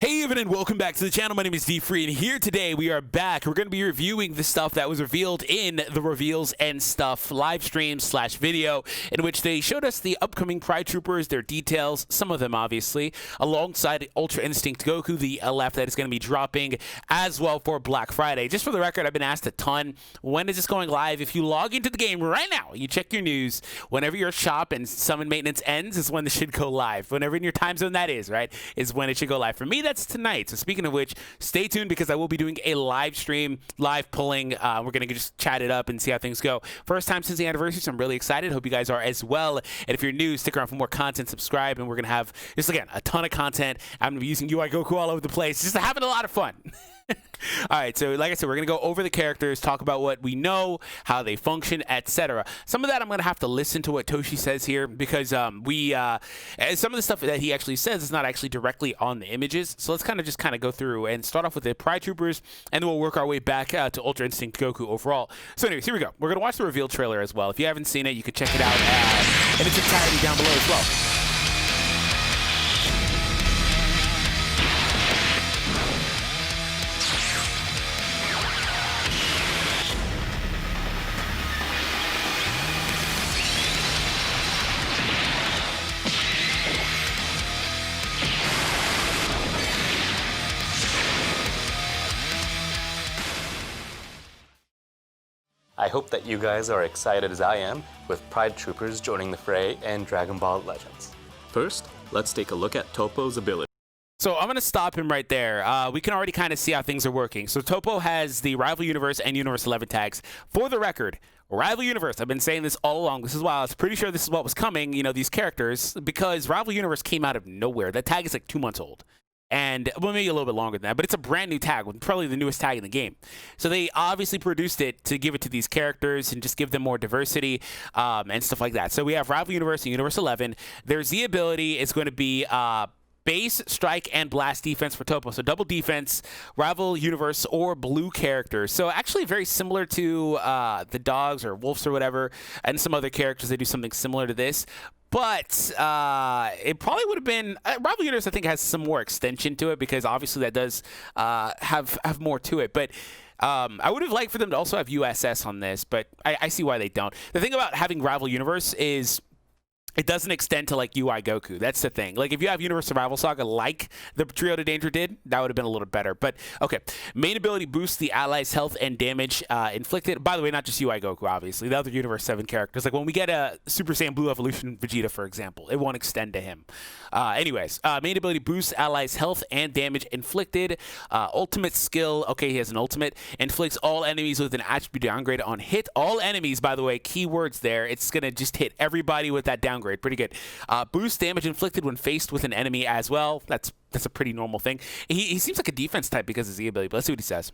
Hey everyone, and welcome back to the channel. My name is DFree, and here today we are back. We're going to be reviewing the stuff that was revealed in the Reveals and Stuff live stream / video, in which they showed us the upcoming Pride Troopers, their details, some of them obviously, alongside Ultra Instinct Goku, the LF that is going to be dropping as well for Black Friday. Just for the record, I've been asked a ton, when is this going live? If you log into the game right now, you check your news, whenever your shop and summon maintenance ends is when this should go live. Whenever in your time zone that is, right, is when it should go live. For me, that's tonight. So speaking of which, stay tuned because I will be doing a live stream, live pulling. We're going to just chat it up and see how things go. First time since the anniversary, so I'm really excited. Hope you guys are as well. And if you're new, stick around for more content, subscribe, and we're going to have, just again, a ton of content. I'm going to be using UI Goku all over the place, just having a lot of fun. All right, so like I said, we're going to go over the characters, talk about what we know, how they function, etc. Some of that I'm going to have to listen to what Toshi says here because some of the stuff that he actually says is not actually directly on the images. So let's kind of go through and start off with the Pride Troopers, and then we'll work our way back to Ultra Instinct Goku overall. So anyways, here we go. We're going to watch the reveal trailer as well. If you haven't seen it, you can check it out in its entirety down below as well. I hope that you guys are excited as I am with Pride Troopers joining the fray and Dragon Ball Legends. First, let's take a look at Toppo's ability. So I'm going to stop him right there. We can already kind of see how things are working. So Toppo has the Rival Universe and Universe 11 tags. For the record, Rival Universe, I've been saying this all along. This is why I was pretty sure this is what was coming, you know, these characters, because Rival Universe came out of nowhere. That tag is like 2 months old. And, well, maybe a little bit longer than that, but it's a brand new tag, probably the newest tag in the game. So they obviously produced it to give it to these characters and just give them more diversity and stuff like that. So we have Rival Universe and Universe 11. Their Z ability is going to be base, strike, and blast defense for Toppo. So double defense, Rival Universe, or blue characters. So actually very similar to the dogs or wolves or whatever, and some other characters that do something similar to this. But it probably would have been Rival Universe. I think has some more extension to it because obviously that does have more to it. But I would have liked for them to also have USS on this, but I see why they don't. The thing about having Rival Universe is it doesn't extend to like UI Goku. That's the thing. Like if you have Universe Survival Saga like the Trio to Danger did, that would have been a little better. But okay, main ability boosts the allies' health and damage inflicted. By the way, not just UI Goku, obviously. The other Universe 7 characters. Like when we get a Super Saiyan Blue Evolution Vegeta, for example, it won't extend to him. Anyways, main ability boosts allies' health and damage inflicted. Ultimate skill, okay, he has an ultimate. Inflicts all enemies with an attribute downgrade on hit. All enemies, by the way, keywords there. It's going to just hit everybody with that downgrade. Pretty good. Boost damage inflicted when faced with an enemy as well. That's a pretty normal thing. He seems like a defense type because of his ability, but let's see what he says.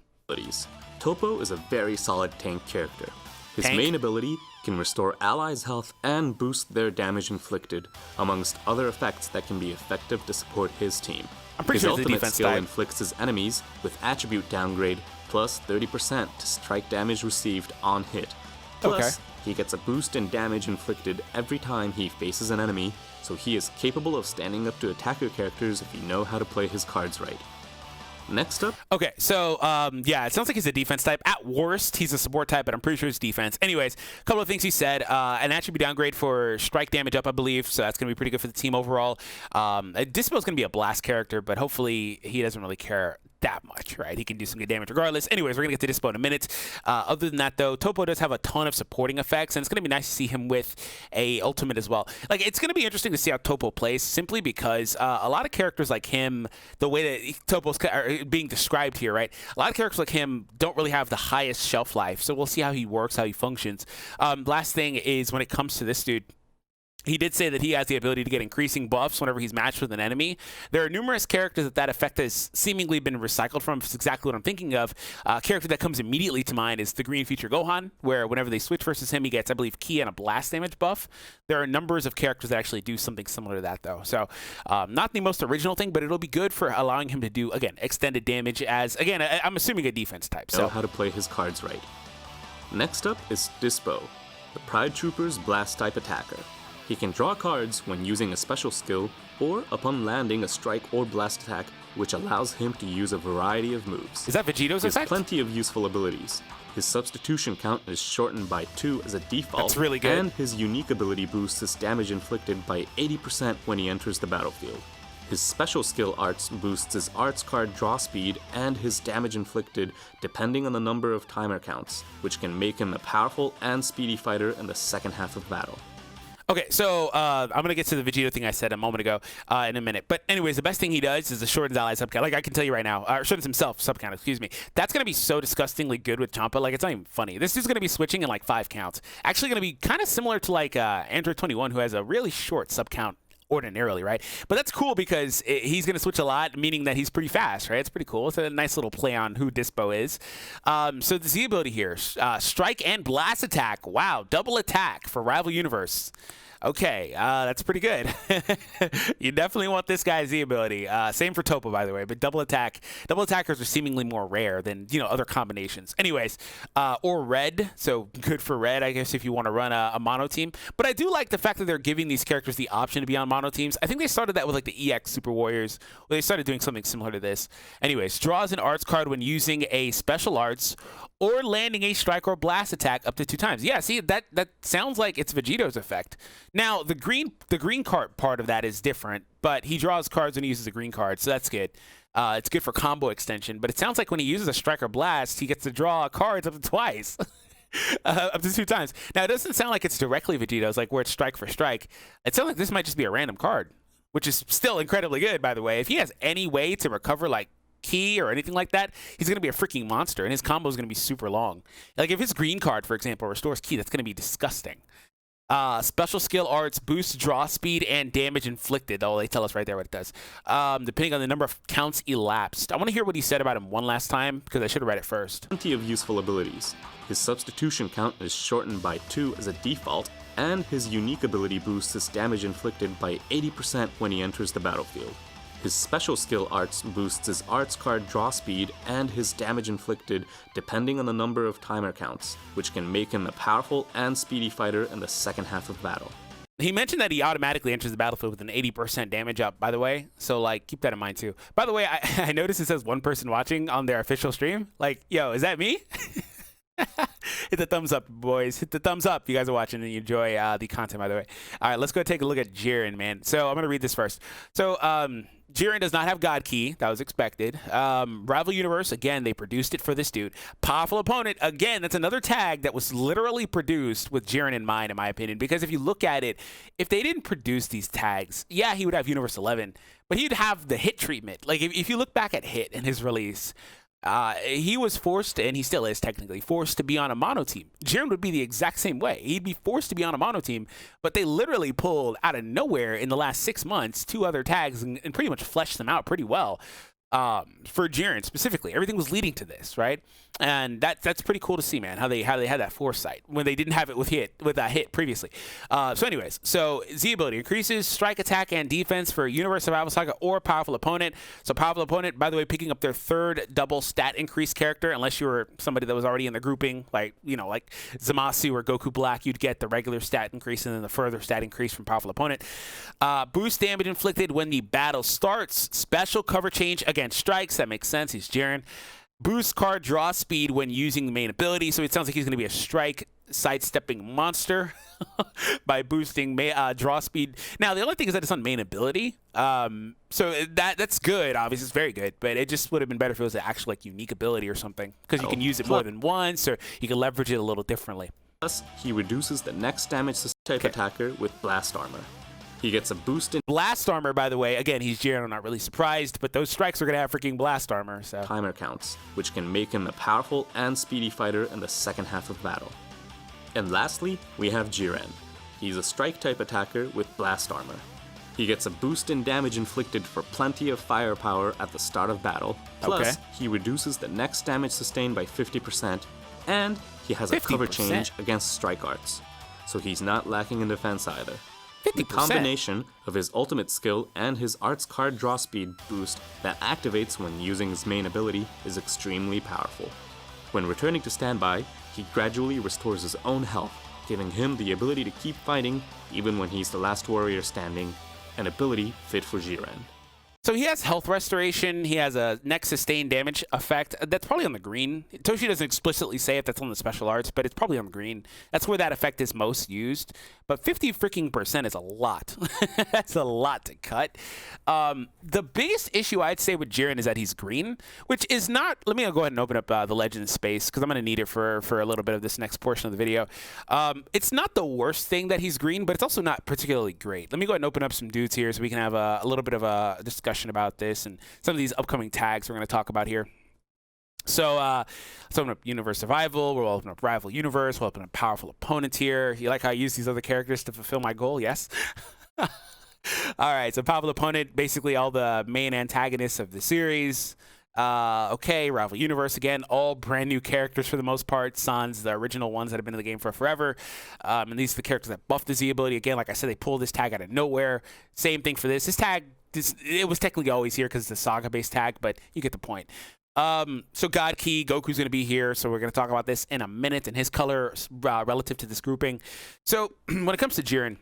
Toppo is a very solid tank character. His main ability can restore allies' health and boost their damage inflicted, amongst other effects that can be effective to support his team. I'm pretty sure it's a defense ultimate skill type. inflicts his enemies with attribute downgrade plus 30% to strike damage received on hit. Plus, he gets a boost in damage inflicted every time he faces an enemy, so he is capable of standing up to attacker characters if you know how to play his cards right. Next up. Okay, so yeah, it sounds like he's a defense type. At worst, he's a support type, but I'm pretty sure it's defense. Anyways, a couple of things he said. An attribute downgrade for strike damage up, I believe, so that's going to be pretty good for the team overall. Dyspo is going to be a blast character, but hopefully he doesn't really care that much, right? He can do some good damage regardless. Anyways, we're going to get to Dyspo in a minute. Other than that, though, Toppo does have a ton of supporting effects, and it's going to be nice to see him with a ultimate as well. Like, it's going to be interesting to see how Toppo plays, simply because a lot of characters like him, the way that Toppo's being described here, right? A lot of characters like him don't really have the highest shelf life, so we'll see how he works, how he functions. Last thing is, when it comes to this dude, he did say that he has the ability to get increasing buffs whenever he's matched with an enemy. There are numerous characters that effect has seemingly been recycled from. It's exactly what I'm thinking of. A character that comes immediately to mind is the Green Feature Gohan, where whenever they switch versus him, he gets, I believe, ki and a blast damage buff. There are numbers of characters that actually do something similar to that, though. So, not the most original thing, but it'll be good for allowing him to do, again, extended damage as, again, I'm assuming a defense type. Know how to play his cards right. Next up is Dyspo, the Pride Troopers blast type attacker. He can draw cards when using a special skill or upon landing a strike or blast attack which allows him to use a variety of moves. Is that Vegeto's He has effect? plenty of useful abilities. His substitution count is shortened by 2 as a default. That's really good. And his unique ability boosts his damage inflicted by 80% when he enters the battlefield. His special skill arts boosts his arts card draw speed and his damage inflicted depending on the number of timer counts, which can make him a powerful and speedy fighter in the second half of battle. Okay, so I'm going to get to the Vegeta thing I said a moment ago in a minute. But anyways, the best thing he does is the shortens ally subcount. Like, I can tell you right now, shortens himself subcount, excuse me. That's going to be so disgustingly good with Champa. Like, it's not even funny. This dude's going to be switching in like 5 counts. Actually going to be kind of similar to like Android 21, who has a really short subcount ordinarily, right? But that's cool because he's going to switch a lot, meaning that he's pretty fast, right? It's pretty cool. It's a nice little play on who Dyspo is. So the Z ability here, strike and blast attack. Wow, double attack for Rival Universe. Okay, that's pretty good. You definitely want this guy's Z ability. Same for Toppo, by the way, but double attackers are seemingly more rare than, you know, other combinations. Anyways, or red, so good for red, I guess, if you want to run a mono team. But I do like the fact that they're giving these characters the option to be on mono teams. I think they started that with like the EX Super Warriors, where they started doing something similar to this. Anyways, draws an arts card when using a special arts or landing a strike or blast attack up to 2 times. Yeah, see, that sounds like it's Vegeto's effect. Now, the green card part of that is different, but he draws cards when he uses a green card, so that's good. It's good for combo extension, but it sounds like when he uses a strike or blast, he gets to draw cards up to twice. Up to 2 times. Now, it doesn't sound like it's directly Vegeto's, like where it's strike for strike. It sounds like this might just be a random card, which is still incredibly good, by the way. If he has any way to recover, like, key or anything like that, he's going to be a freaking monster, and his combo is going to be super long. Like, if his green card, for example, restores key, that's going to be disgusting. Special skill arts boost draw speed and damage inflicted. Oh, they tell us right there what it does. Depending on the number of counts elapsed. I want to hear what he said about him one last time, because I should have read it first. Plenty of useful abilities. His substitution count is shortened by 2 as a default, and his unique ability boosts his damage inflicted by 80% when he enters the battlefield. His special skill arts boosts his arts card draw speed and his damage inflicted depending on the number of timer counts, which can make him a powerful and speedy fighter in the second half of battle. He mentioned that he automatically enters the battlefield with an 80% damage up, by the way. So, like, keep that in mind, too. By the way, I noticed it says 1 person watching on their official stream. Like, yo, is that me? Hit the thumbs up, boys. Hit the thumbs up if you guys are watching and you enjoy the content, by the way. All right, let's go take a look at Jiren, man. So I'm going to read this first. So Jiren does not have God Key. That was expected. Rival Universe, again, they produced it for this dude. Powerful Opponent, again, that's another tag that was literally produced with Jiren in mind, in my opinion. Because if you look at it, if they didn't produce these tags, yeah, he would have Universe 11, but he'd have the hit treatment. Like, if you look back at Hit in his release, he was forced, and he still is technically forced to be on a mono team. Jiren would be the exact same way. He'd be forced to be on a mono team, but they literally pulled out of nowhere in the last 6 months 2 other tags and pretty much fleshed them out pretty well. For Jiren specifically, everything was leading to this, right? And that's pretty cool to see, man. How they had that foresight when they didn't have it with Hit previously. So anyways, so Z ability increases strike, attack, and defense for Universe Survival Saga or Powerful Opponent. So Powerful Opponent, by the way, picking up their 3rd double stat increase character, unless you were somebody that was already in the grouping, like, you know, like Zamasu or Goku Black, you'd get the regular stat increase and then the further stat increase from Powerful Opponent. Boost damage inflicted when the battle starts. Special cover change against strikes. That makes sense. He's Jiren. Boost card draw speed when using the main ability. So it sounds like he's going to be a strike sidestepping monster by boosting draw speed. Now, the only thing is that it's on main ability. So that's good. Obviously, it's very good. But it just would have been better if it was an actual like unique ability or something. Because you can use it more than once, or you can leverage it a little differently. Plus, he reduces the next damage type attacker with Blast Armor. He gets a boost in Blast Armor, by the way. Again, he's Jiren. I'm not really surprised, but those strikes are going to have freaking Blast Armor. So timer counts, which can make him a powerful and speedy fighter in the second half of battle. And lastly, we have Jiren. He's a strike-type attacker with Blast Armor. He gets a boost in damage inflicted for plenty of firepower at the start of battle. Plus, he reduces the next damage sustained by 50%, and he has a cover change against strike arts. So he's not lacking in defense either. 50%. The combination of his ultimate skill and his arts card draw speed boost that activates when using his main ability is extremely powerful. When returning to standby, he gradually restores his own health, giving him the ability to keep fighting even when he's the last warrior standing, an ability fit for Jiren. So he has health restoration. He has a next sustained damage effect. That's probably on the green. Toshi doesn't explicitly say if that's on the special arts, but it's probably on the green. That's where that effect is most used. But 50% is a lot. That's a lot to cut. The biggest issue I'd say with Jiren is that he's green, which is not. Let me go ahead and open up the legend space because I'm going to need it for a little bit of this next portion of the video. It's not the worst thing that he's green, but it's also not particularly great. Let me go ahead and open up some dudes here so we can have a little bit of a discussion about this and some of these upcoming tags we're going to talk about here. So let's open up Universe Survival. We'll open up Rival Universe. We'll open up Powerful Opponents here. You like how I use these other characters to fulfill my goal? Yes. All right. So Powerful Opponent, basically all the main antagonists of the series. Okay, Rival Universe again, all brand new characters for the most part. Sans, the original ones that have been in the game for forever. And these are the characters that buff the Z ability. Again, like I said, they pulled this tag out of nowhere. Same thing for this. This tag, it was technically always here because it's a saga-based tag, but you get the point. So God Key, Goku's going to be here, so we're going to talk about this in a minute and his color relative to this grouping. So when it comes to Jiren,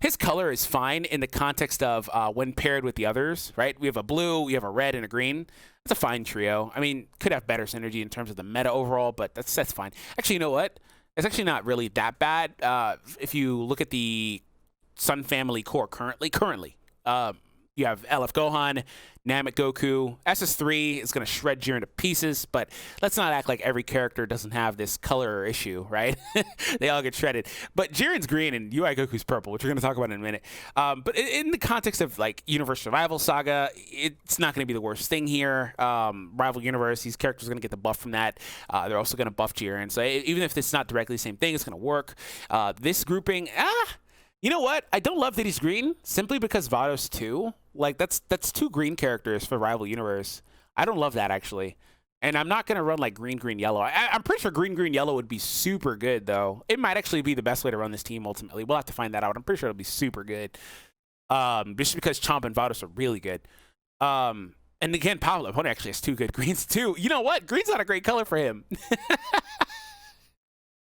his color is fine in the context of when paired with the others, right? We have a blue, we have a red, and a green. That's a fine trio. I mean, could have better synergy in terms of the meta overall, but that's fine. Actually, you know what? It's actually not really that bad. If you look at the Sun Family core currently, you have LF Gohan, Namek Goku. SS3 is going to shred Jiren to pieces, but let's not act like every character doesn't have this color issue, right? They all get shredded. But Jiren's green and UI Goku's purple, which we're going to talk about in a minute. But in the context of like Universe Survival Saga, it's not going to be the worst thing here. Rival Universe, these characters are going to get the buff from that. They're also going to buff Jiren. So even if it's not directly the same thing, it's going to work. This grouping, you know what? I don't love that he's green simply because Vados 2. Like, that's two green characters for Rival Universe. I don't love that, actually. And I'm not going to run, like, green, green, yellow. I'm pretty sure green, green, yellow would be super good, though. It might actually be the best way to run this team, ultimately. We'll have to find that out. I'm pretty sure it'll be super good. Just because Chomp and Vados are really good. And again, Pablo Opponent actually has two good greens, too. You know what? Green's not a great color for him.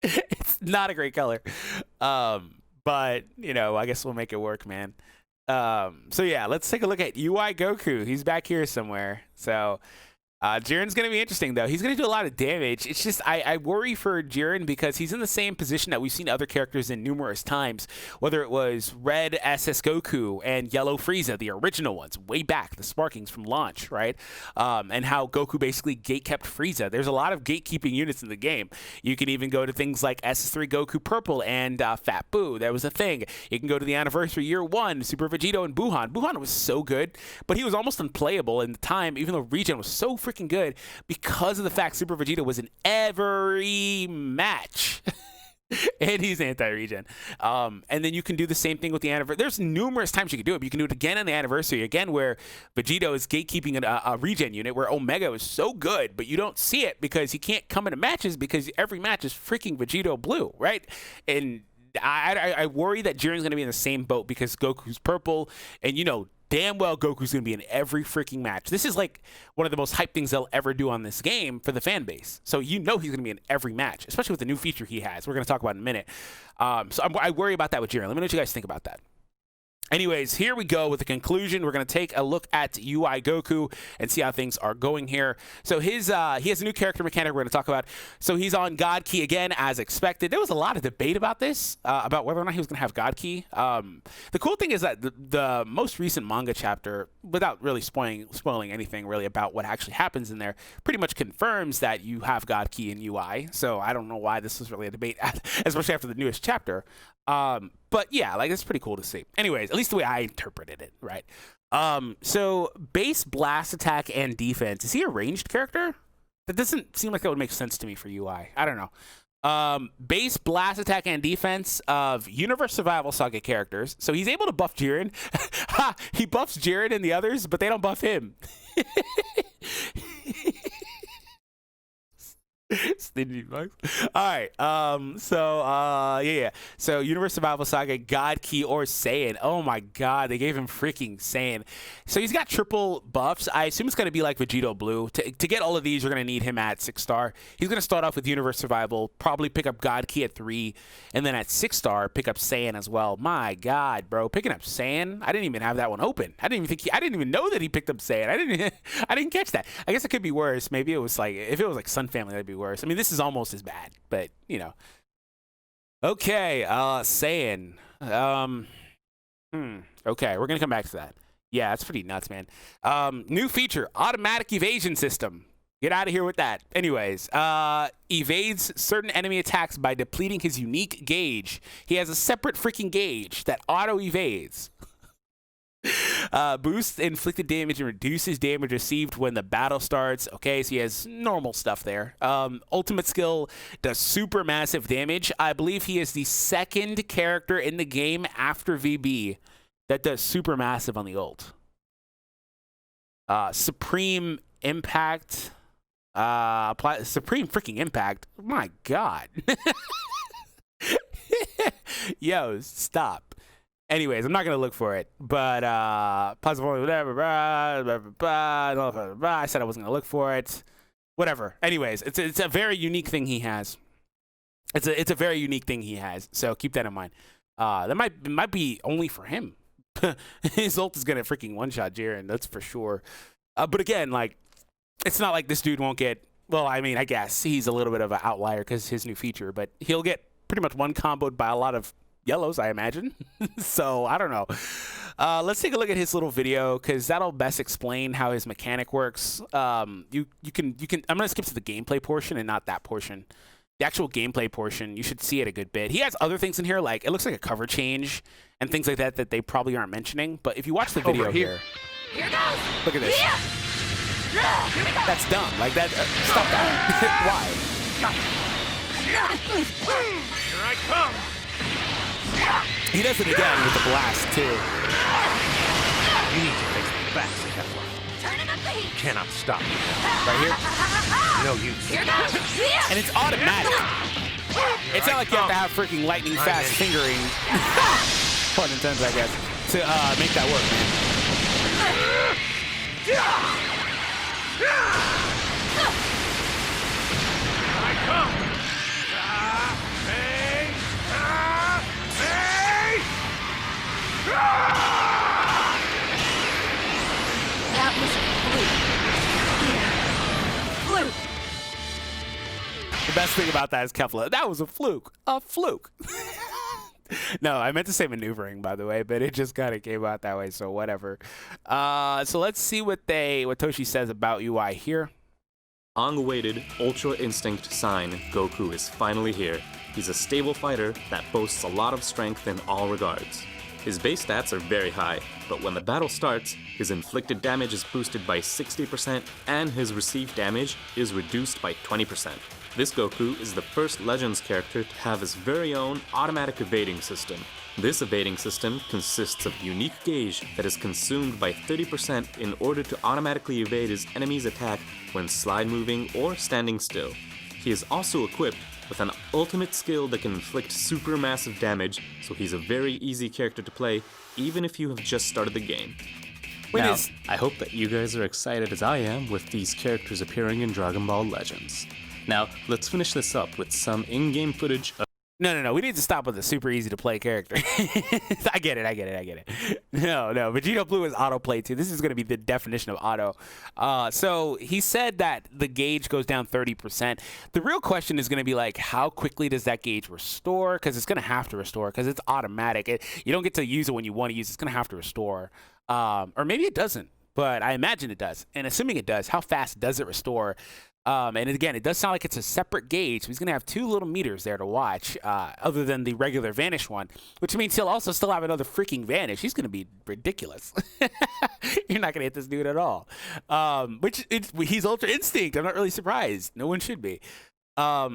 It's not a great color. But, you know, I guess we'll make it work, man. So, yeah, let's take a look at UI Goku. He's back here somewhere. So, Jiren's going to be interesting, though. He's going to do a lot of damage. It's just I worry for Jiren because he's in the same position that we've seen other characters in numerous times, whether it was Red SS Goku and Yellow Frieza, the original ones, way back, the Sparkings from launch, right? And how Goku basically gatekept Frieza. There's a lot of gatekeeping units in the game. You can even go to things like SS3 Goku Purple and Fat Boo. That was a thing. You can go to the anniversary year 1, Super Vegito and Buhan. Buhan was so good, but he was almost unplayable in the time, even though Regen was so freaking good because of the fact Super Vegeta was in every match. And he's anti-regen. And then you can do the same thing with the anniversary. There's numerous times you can do it. You can do it again on the anniversary, again, where Vegito is gatekeeping a regen unit, where Omega is so good, but you don't see it because he can't come into matches because every match is freaking Vegito blue, right? And I worry that Jiren's going to be in the same boat because Goku's purple, and you know damn well Goku's going to be in every freaking match. This is like one of the most hyped things they'll ever do on this game for the fan base. So you know he's going to be in every match, especially with the new feature he has. We're going to talk about in a minute. So I worry about that with Jiren. Let me know what you guys think about that. Anyways, here we go with the conclusion. We're going to take a look at UI Goku and see how things are going here. So he has a new character mechanic we're going to talk about. So he's on God Key again, as expected. There was a lot of debate about this, about whether or not he was going to have God Key. The cool thing is that the most recent manga chapter, without really spoiling anything really about what actually happens in there, pretty much confirms that you have God Key in UI. So I don't know why this was really a debate, especially after the newest chapter. But yeah, like it's pretty cool to see. Anyways, at least the way I interpreted it, right? So base blast attack and defense. Is he a ranged character? That doesn't seem like that would make sense to me for UI. I don't know. Base blast attack and defense of Universe Survival Saga characters. So he's able to buff Jiren. Ha! He buffs Jiren and the others, but they don't buff him. Stingy bucks. All right. Yeah. So Universe Survival Saga, God Key or Saiyan. Oh my God, they gave him freaking Saiyan. So he's got triple buffs. I assume it's gonna be like Vegito Blue. To get all of these, you're gonna need him at 6-star. He's gonna start off with Universe Survival, probably pick up God Key at 3, and then at 6-star pick up Saiyan as well. My God, bro, picking up Saiyan. I didn't even have that one open. I didn't even know that he picked up Saiyan. I didn't catch that. I guess it could be worse. Maybe it was like, if it was like Sun Family, that'd be worse. I mean, this is almost as bad, but you know. Okay, Saiyan. Okay, we're gonna come back to that. Yeah, that's pretty nuts, man. New feature, automatic evasion system. Get out of here with that. Anyways, evades certain enemy attacks by depleting his unique gauge. He has a separate freaking gauge that auto evades. Boosts inflicted damage and reduces damage received when the battle starts. Okay, so he has normal stuff there. Ultimate skill does super massive damage. I believe he is the second character in the game after VB that does super massive on the ult. Supreme Impact. Supreme freaking Impact. My God. Yo, stop. Anyways, I'm not going to look for it, but possible whatever, I said I wasn't going to look for it. Whatever. Anyways, it's a very unique thing he has. It's a very unique thing he has, so keep that in mind. That might be only for him. His ult is going to freaking one-shot Jiren, that's for sure. But again, like, it's not like this dude won't get, well, I mean, I guess he's a little bit of an outlier because his new feature, but he'll get pretty much one comboed by a lot of yellows, I imagine. So I don't know. Let's take a look at his little video because that'll best explain how his mechanic works. You can. I'm gonna skip to the gameplay portion and not that portion. The actual gameplay portion, you should see it a good bit. He has other things in here, like it looks like a cover change and things like that that they probably aren't mentioning. But if you watch the video here goes. Look at this. Yeah. Here we go. That's dumb. Like that. Stop that. Why? Here I come. He does it again with the blast, too. You need to face me back, Kefla. Turning up the heat. Cannot stop me. Right here? No use. Here goes. And it's automatic. It's not like you have to have freaking lightning fast fingering, pun intended, I guess, to make that work, man. I come. That was a fluke. Fluke. The best thing about that is Kefla. That was a fluke. A fluke. No, I meant to say maneuvering, by the way, but it just kind of came out that way, so whatever. So let's see what Toshi says about UI here. Long-awaited Ultra Instinct sign Goku is finally here. He's a stable fighter that boasts a lot of strength in all regards. His base stats are very high, but when the battle starts, his inflicted damage is boosted by 60% and his received damage is reduced by 20%. This Goku is the first Legends character to have his very own automatic evading system. This evading system consists of unique gauge that is consumed by 30% in order to automatically evade his enemy's attack when slide moving or standing still. He is also equipped with an ultimate skill that can inflict super massive damage, so he's a very easy character to play, even if you have just started the game. Now, I hope that you guys are excited as I am with these characters appearing in Dragon Ball Legends. Now, let's finish this up with some in-game footage of... No. We need to stop with the super easy to play character. I get it. No. Vegito Blue is autoplay too. This is going to be the definition of auto. So he said that the gauge goes down 30%. The real question is going to be like, how quickly does that gauge restore? Because it's going to have to restore because it's automatic. You don't get to use it when you want to use it. It's going to have to restore. Or maybe it doesn't, but I imagine it does. And assuming it does, how fast does it restore? And again, it does sound like it's a separate gauge. So he's going to have 2 little meters there to watch, other than the regular Vanish one, which means he'll also still have another freaking Vanish. He's going to be ridiculous. You're not going to hit this dude at all. He's Ultra Instinct. I'm not really surprised. No one should be. Yeah,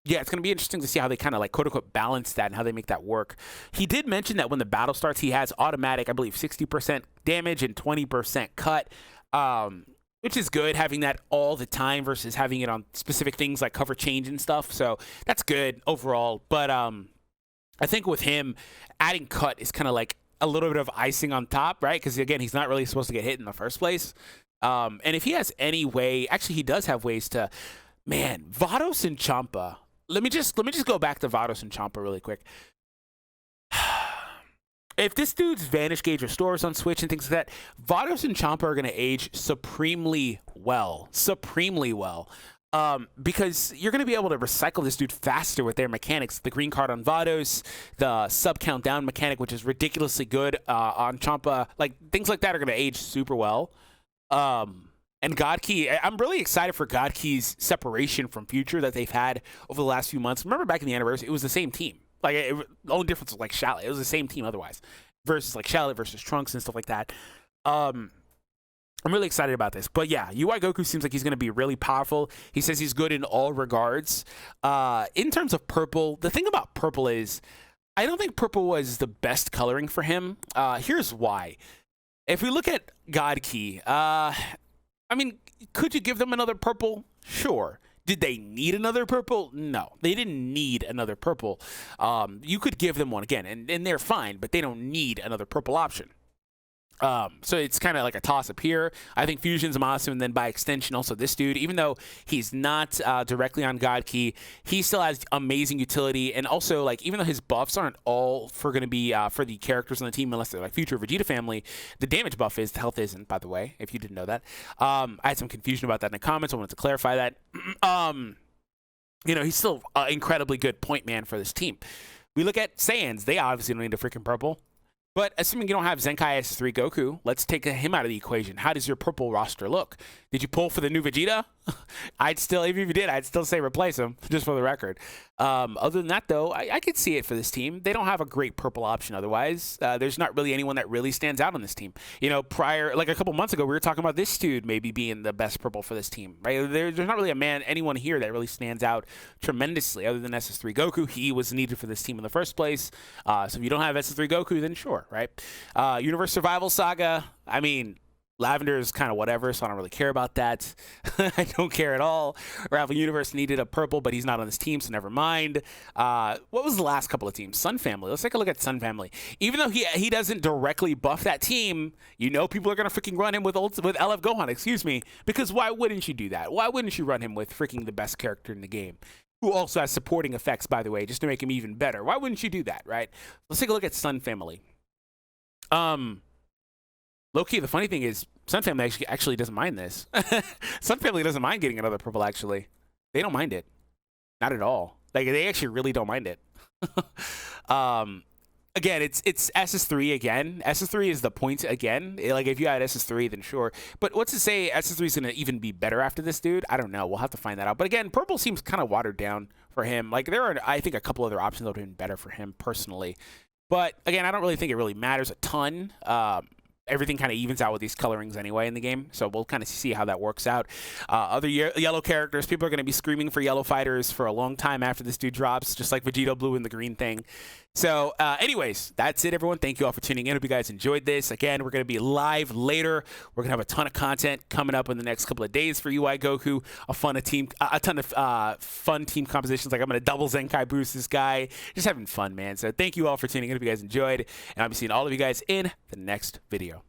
it's going to be interesting to see how they kind of like quote-unquote balance that and how they make that work. He did mention that when the battle starts, he has automatic, I believe, 60% damage and 20% cut. which is good, having that all the time versus having it on specific things like cover change and stuff. So that's good overall. But I think with him, adding cut is kind of like a little bit of icing on top, right? Because again, he's not really supposed to get hit in the first place. And if he has any way, actually he does have ways to, man, Vados and Champa. Let me just go back to Vados and Champa really quick. If this dude's Vanish Gauge restores on Switch and things like that, Vados and Champa are going to age supremely well. Supremely well. Because you're going to be able to recycle this dude faster with their mechanics. The green card on Vados, the sub countdown mechanic, which is ridiculously good on Champa. Like, things like that are going to age super well. And God Key, I'm really excited for God Key's separation from Future that they've had over the last few months. Remember back in the anniversary, it was the same team. Like, the only difference was like Shallot. It was the same team otherwise, versus like Shallot versus Trunks and stuff like that. I'm really excited about this. But yeah, UI Goku seems like he's going to be really powerful. He says he's good in all regards. In terms of purple, the thing about purple is I don't think purple was the best coloring for him. Here's why. If we look at God Key, I mean, could you give them another purple? Sure. Did they need another purple? No, they didn't need another purple. You could give them one again, and they're fine, but they don't need another purple option. So it's kind of like a toss-up here. I think Fusion's awesome, and then by extension also this dude, even though he's not directly on God Key, he still has amazing utility, and also, like, even though his buffs aren't all for going to be for the characters on the team, unless they're like Future Vegeta family, the damage buff is, the health isn't, by the way, if you didn't know that. I had some confusion about that in the comments. I wanted to clarify that. You know, he's still an incredibly good point man for this team. We look at Saiyans. They obviously don't need a freaking purple. But assuming you don't have Zenkai S3 Goku, let's take him out of the equation. How does your purple roster look? Did you pull for the new Vegeta? I'd still, even if you did, I'd still say replace him, just for the record. Other than that, though, I could see it for this team. They don't have a great purple option otherwise. There's not really anyone that really stands out on this team. You know, prior, like a couple months ago, we were talking about this dude maybe being the best purple for this team, right? There's not really anyone here that really stands out tremendously other than SS3 Goku. He was needed for this team in the first place. So if you don't have SS3 Goku, then sure, right? Universe Survival Saga, I mean, Lavender is kind of whatever, so I don't really care about that. I don't care at all. Rival Universe needed a purple, but he's not on this team, so never mind. What was the last couple of teams? Sun Family. Let's take a look at Sun Family. Even though he doesn't directly buff that team, you know people are going to freaking run him with LF Gohan, excuse me, because why wouldn't you do that? Why wouldn't you run him with freaking the best character in the game? Who also has supporting effects, by the way, just to make him even better. Why wouldn't you do that, right? Let's take a look at Sun Family. Low-key, the funny thing is, Sun Family actually doesn't mind this. Sun Family doesn't mind getting another purple, actually. They don't mind it. Not at all. Like, they actually really don't mind it. Again, it's SS3 again. SS3 is the point again. Like, if you had SS3, then sure. But what's to say SS3 is going to even be better after this dude? I don't know. We'll have to find that out. But again, purple seems kind of watered down for him. Like, there are, I think, a couple other options that would have been better for him personally. But again, I don't really think it really matters a ton. Everything kind of evens out with these colorings anyway in the game, so we'll kind of see how that works out. Other yellow characters, people are going to be screaming for yellow fighters for a long time after this dude drops, just like Vegito Blue and the green thing. So anyways, that's it, everyone. Thank you all for tuning in. Hope you guys enjoyed this. Again, we're going to be live later. We're going to have a ton of content coming up in the next couple of days for UI Goku, a ton of fun team compositions. Like, I'm going to double Zenkai boost this guy. Just having fun, man. So thank you all for tuning in. Hope you guys enjoyed, and I'll be seeing all of you guys in the next video.